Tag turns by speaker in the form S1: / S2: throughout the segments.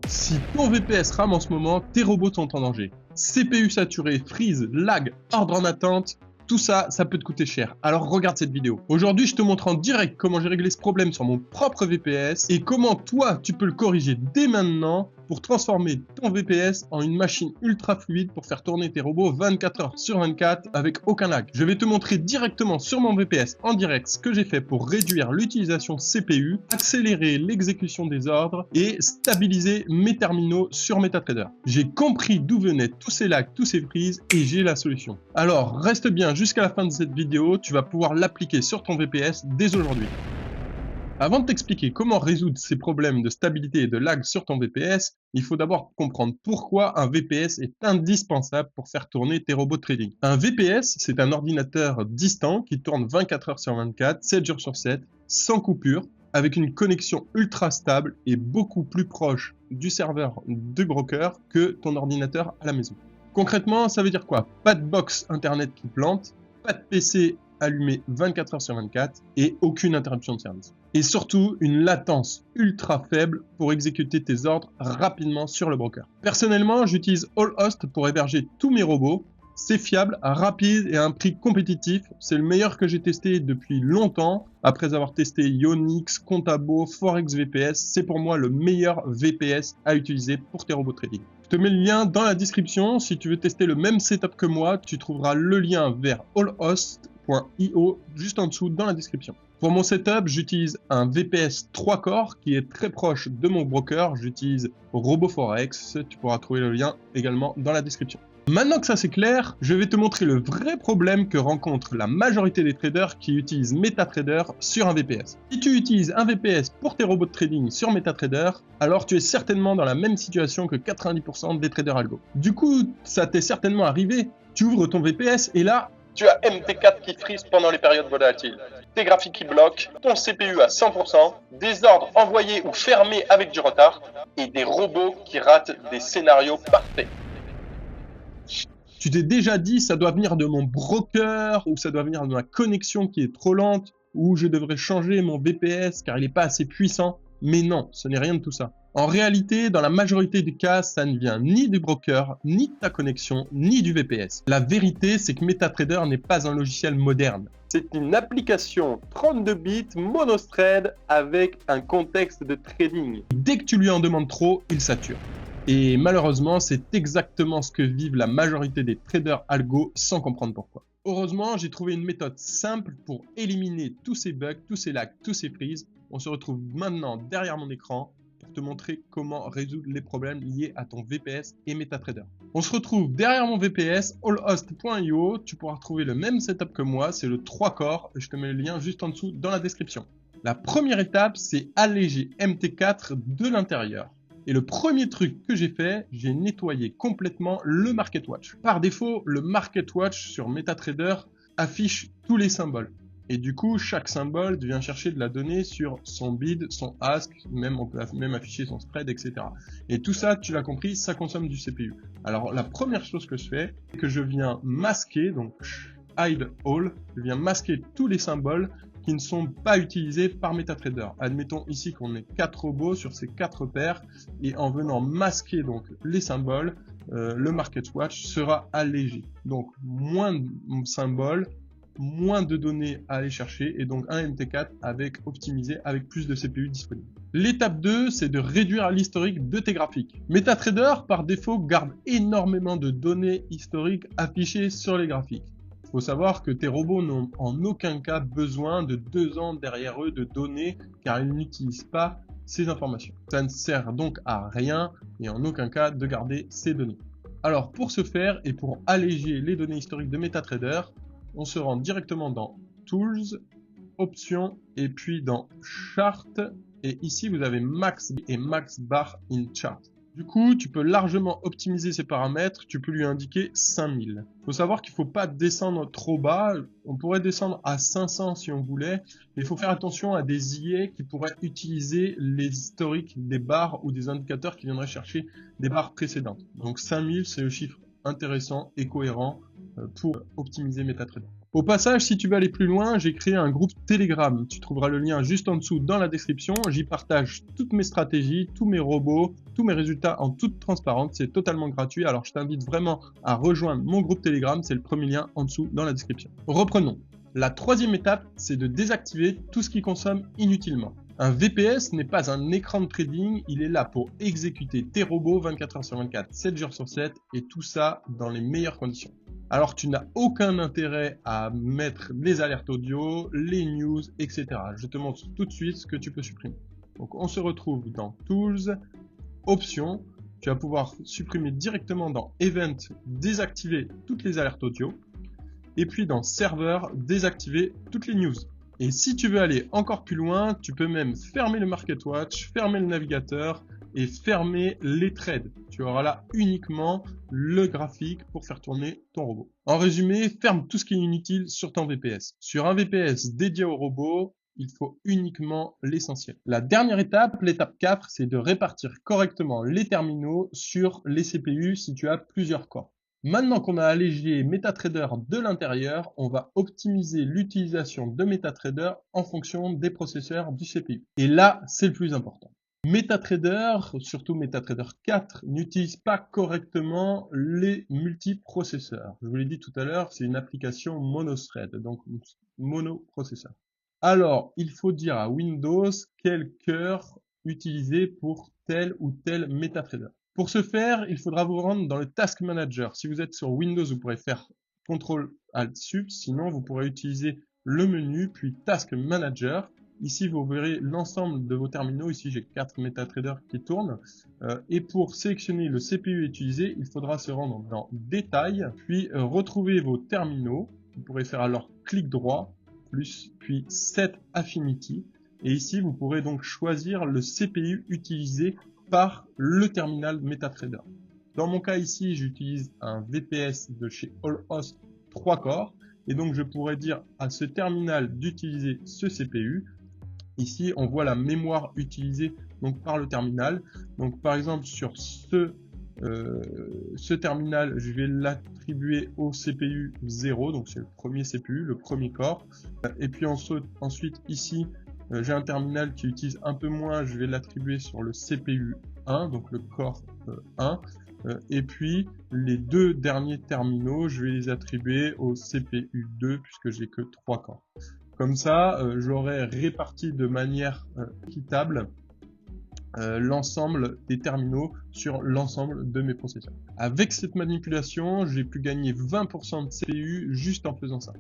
S1: Si ton VPS rame en ce moment, tes robots sont en danger. CPU saturé, freeze, lag, ordre en attente, tout ça, ça peut te coûter cher. Alors regarde cette vidéo. Aujourd'hui, je te montre en direct comment j'ai réglé ce problème sur mon propre VPS et comment toi, tu peux le corriger dès maintenant pour transformer ton VPS en une machine ultra fluide pour faire tourner tes robots 24 heures sur 24 avec aucun lag. Je vais te montrer directement sur mon VPS en direct ce que j'ai fait pour réduire l'utilisation CPU, accélérer l'exécution des ordres et stabiliser mes terminaux sur MetaTrader. J'ai compris d'où venaient tous ces lags, tous ces freezes et j'ai la solution. Alors reste bien jusqu'à la fin de cette vidéo, tu vas pouvoir l'appliquer sur ton VPS dès aujourd'hui. Avant de t'expliquer comment résoudre ces problèmes de stabilité et de lag sur ton VPS, il faut d'abord comprendre pourquoi un VPS est indispensable pour faire tourner tes robots de trading. Un VPS, c'est un ordinateur distant qui tourne 24 heures sur 24, 7 jours sur 7, sans coupure, avec une connexion ultra stable et beaucoup plus proche du serveur du broker que ton ordinateur à la maison. Concrètement, ça veut dire quoi? Pas de box internet qui plante, pas de PC allumé 24 heures sur 24 et aucune interruption de service. Et surtout, une latence ultra faible pour exécuter tes ordres rapidement sur le broker. Personnellement, j'utilise AllHost pour héberger tous mes robots. C'est fiable, rapide et à un prix compétitif. C'est le meilleur que j'ai testé depuis longtemps. Après avoir testé Ionix, Contabo, Forex VPS, c'est pour moi le meilleur VPS à utiliser pour tes robots trading. Je te mets le lien dans la description. Si tu veux tester le même setup que moi, tu trouveras le lien vers allhost.io juste en dessous dans la description. Pour mon setup, j'utilise un VPS 3 corps qui est très proche de mon broker. J'utilise RoboForex. Tu pourras trouver le lien également dans la description. Maintenant que ça c'est clair, je vais te montrer le vrai problème que rencontre la majorité des traders qui utilisent MetaTrader sur un VPS. Si tu utilises un VPS pour tes robots de trading sur MetaTrader, alors tu es certainement dans la même situation que 90% des traders algo. Du coup, ça t'est certainement arrivé. Tu ouvres ton VPS et là, tu as MT4 qui freeze pendant les périodes volatiles, tes graphiques qui bloquent, ton CPU à 100%, des ordres envoyés ou fermés avec du retard et des robots qui ratent des scénarios parfaits. Tu t'es déjà dit ça doit venir de mon broker ou ça doit venir de ma connexion qui est trop lente ou je devrais changer mon VPS car il n'est pas assez puissant. Mais non, ce n'est rien de tout ça. En réalité, dans la majorité des cas, ça ne vient ni du broker, ni de ta connexion, ni du VPS. La vérité, c'est que MetaTrader n'est pas un logiciel moderne. C'est une application 32 bits monothread avec un contexte de trading. Dès que tu lui en demandes trop, il sature. Et malheureusement, c'est exactement ce que vivent la majorité des traders algo sans comprendre pourquoi. Heureusement, j'ai trouvé une méthode simple pour éliminer tous ces bugs, tous ces lags, tous ces freezes. On se retrouve maintenant derrière mon écran pour te montrer comment résoudre les problèmes liés à ton VPS et MetaTrader. On se retrouve derrière mon VPS, allhost.io. Tu pourras retrouver le même setup que moi, c'est le 3 corps. Je te mets le lien juste en dessous dans la description. La première étape, c'est alléger MT4 de l'intérieur. Et le premier truc que j'ai fait, j'ai nettoyé complètement le Market Watch. Par défaut, le Market Watch sur MetaTrader affiche tous les symboles. Et du coup, chaque symbole vient chercher de la donnée sur son bid, son ask, même on peut même afficher son spread, etc. Et tout ça, tu l'as compris, ça consomme du CPU. Alors la première chose que je fais, c'est que je viens masquer, donc hide all, je viens masquer tous les symboles qui ne sont pas utilisés par MetaTrader. Admettons ici qu'on ait 4 robots sur ces 4 paires et en venant masquer donc les symboles, le Market Watch sera allégé. Donc moins de symboles, moins de données à aller chercher et donc un MT4 avec optimisé avec plus de CPU disponible. L'étape 2, c'est de réduire l'historique de tes graphiques. MetaTrader par défaut garde énormément de données historiques affichées sur les graphiques. Il faut savoir que tes robots n'ont en aucun cas besoin de 2 ans derrière eux de données car ils n'utilisent pas ces informations. Ça ne sert donc à rien et en aucun cas de garder ces données. Alors pour ce faire et pour alléger les données historiques de MetaTrader, on se rend directement dans Tools, Options et puis dans Chart et ici vous avez Max et Max Bar in Chart. Du coup, tu peux largement optimiser ces paramètres, tu peux lui indiquer 5000. Il faut savoir qu'il ne faut pas descendre trop bas, on pourrait descendre à 500 si on voulait, mais il faut faire attention à des IA qui pourraient utiliser les historiques des barres ou des indicateurs qui viendraient chercher des barres précédentes. Donc 5000, c'est le chiffre intéressant et cohérent pour optimiser MetaTrader. Au passage, si tu veux aller plus loin, j'ai créé un groupe Telegram. Tu trouveras le lien juste en dessous dans la description. J'y partage toutes mes stratégies, tous mes robots, tous mes résultats en toute transparence. C'est totalement gratuit, alors je t'invite vraiment à rejoindre mon groupe Telegram. C'est le premier lien en dessous dans la description. Reprenons. La troisième étape, c'est de désactiver tout ce qui consomme inutilement. Un VPS n'est pas un écran de trading, il est là pour exécuter tes robots 24 h sur 24, 7 jours sur 7 et tout ça dans les meilleures conditions. Alors tu n'as aucun intérêt à mettre les alertes audio, les news, etc. Je te montre tout de suite ce que tu peux supprimer. Donc on se retrouve dans Tools, Options, tu vas pouvoir supprimer directement dans Event, désactiver toutes les alertes audio. Et puis dans Serveur, désactiver toutes les news. Et si tu veux aller encore plus loin, tu peux même fermer le Market Watch, fermer le navigateur et fermer les trades. Tu auras là uniquement le graphique pour faire tourner ton robot. En résumé, ferme tout ce qui est inutile sur ton VPS. Sur un VPS dédié au robot, il faut uniquement l'essentiel. La dernière étape, l'étape 4, c'est de répartir correctement les terminaux sur les CPU si tu as plusieurs corps. Maintenant qu'on a allégé MetaTrader de l'intérieur, on va optimiser l'utilisation de MetaTrader en fonction des processeurs du CPU. Et là, c'est le plus important. MetaTrader, surtout MetaTrader 4, n'utilise pas correctement les multiprocesseurs. Je vous l'ai dit tout à l'heure, c'est une application monothread, donc monoprocesseur. Alors, il faut dire à Windows quel cœur utiliser pour tel ou tel MetaTrader. Pour ce faire, il faudra vous rendre dans le Task Manager. Si vous êtes sur Windows, vous pourrez faire CTRL-ALT-SUB. Sinon, vous pourrez utiliser le menu, puis Task Manager. Ici, vous verrez l'ensemble de vos terminaux. Ici, j'ai 4 MetaTrader qui tournent. Et pour sélectionner le CPU utilisé, il faudra se rendre dans Détail, puis retrouver vos terminaux. Vous pourrez faire alors clic droit, puis Set Affinity. Et ici, vous pourrez donc choisir le CPU utilisé par le terminal MetaTrader. Dans mon cas ici, j'utilise un VPS de chez AllHost 3 corps et donc je pourrais dire à ce terminal d'utiliser ce CPU. Ici, on voit la mémoire utilisée donc par le terminal. Donc par exemple sur ce terminal, je vais l'attribuer au CPU 0, donc c'est le premier CPU, le premier corps. Et puis ensuite ici, j'ai un terminal qui utilise un peu moins, je vais l'attribuer sur le CPU 1, donc le corps 1. Et puis les deux derniers terminaux, je vais les attribuer au CPU 2 puisque j'ai que 3 corps. Comme ça, j'aurai réparti de manière équitable l'ensemble des terminaux sur l'ensemble de mes processeurs. Avec cette manipulation, j'ai pu gagner 20% de CPU juste en faisant ça.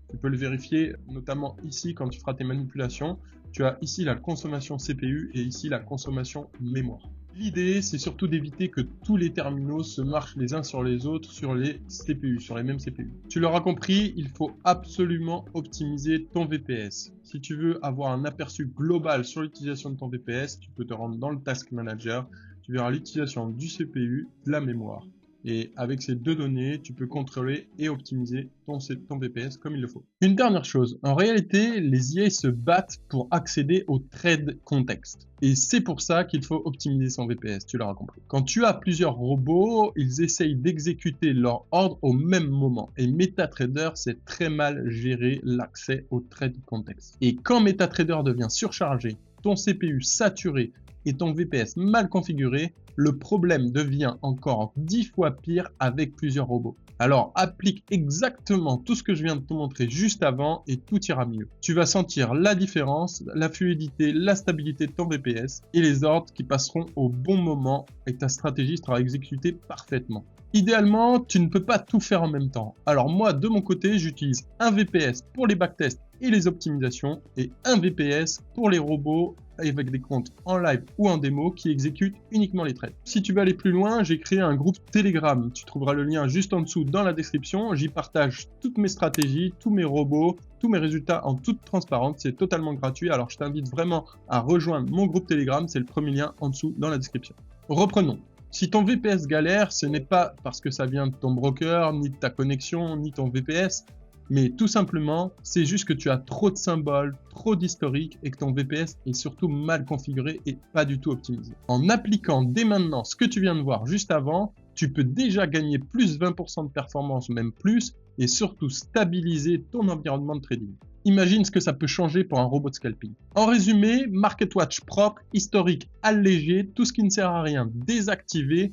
S1: Tu peux le vérifier notamment ici quand tu feras tes manipulations. Tu as ici la consommation CPU et ici la consommation mémoire. L'idée, c'est surtout d'éviter que tous les terminaux se marchent les uns sur les autres sur les CPU, sur les mêmes CPU. Tu l'auras compris, il faut absolument optimiser ton VPS. Si tu veux avoir un aperçu global sur l'utilisation de ton VPS, tu peux te rendre dans le Task Manager. Tu verras l'utilisation du CPU, de la mémoire. Et avec ces deux données, tu peux contrôler et optimiser ton VPS comme il le faut. Une dernière chose, en réalité, les IA se battent pour accéder au trade context. Et c'est pour ça qu'il faut optimiser son VPS, tu l'auras compris. Quand tu as plusieurs robots, ils essayent d'exécuter leur ordre au même moment. Et MetaTrader sait très mal gérer l'accès au trade context. Et quand MetaTrader devient surchargé, ton CPU saturé et ton VPS mal configuré, le problème devient encore 10 fois pire avec plusieurs robots. Alors applique exactement tout ce que je viens de te montrer juste avant et tout ira mieux. Tu vas sentir la différence, la fluidité, la stabilité de ton VPS et les ordres qui passeront au bon moment et ta stratégie sera exécutée parfaitement. Idéalement, tu ne peux pas tout faire en même temps. Alors moi, de mon côté, j'utilise un VPS pour les backtests et les optimisations et un VPS pour les robots avec des comptes en live ou en démo qui exécutent uniquement les trades. Si tu veux aller plus loin, j'ai créé un groupe Telegram. Tu trouveras le lien juste en dessous dans la description. J'y partage toutes mes stratégies, tous mes robots, tous mes résultats en toute transparence. C'est totalement gratuit. Alors je t'invite vraiment à rejoindre mon groupe Telegram. C'est le premier lien en dessous dans la description. Reprenons. Si ton VPS galère, ce n'est pas parce que ça vient de ton broker, ni de ta connexion, ni ton VPS, mais tout simplement, c'est juste que tu as trop de symboles, trop d'historique et que ton VPS est surtout mal configuré et pas du tout optimisé. En appliquant dès maintenant ce que tu viens de voir juste avant, tu peux déjà gagner plus 20% de performance, même plus, et surtout stabiliser ton environnement de trading. Imagine ce que ça peut changer pour un robot de scalping. En résumé, MarketWatch propre, historique allégé, tout ce qui ne sert à rien désactivé,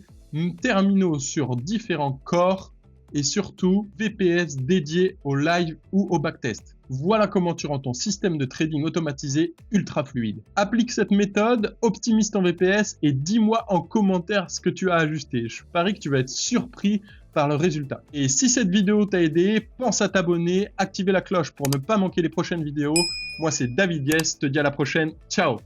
S1: terminaux sur différents corps et surtout VPS dédié au live ou au backtest. Voilà comment tu rends ton système de trading automatisé ultra fluide. Applique cette méthode, optimise ton VPS et dis-moi en commentaire ce que tu as ajusté. Je parie que tu vas être surpris par le résultat. Et si cette vidéo t'a aidé, pense à t'abonner, activer la cloche pour ne pas manquer les prochaines vidéos. Moi c'est David Guest, je te dis à la prochaine, ciao.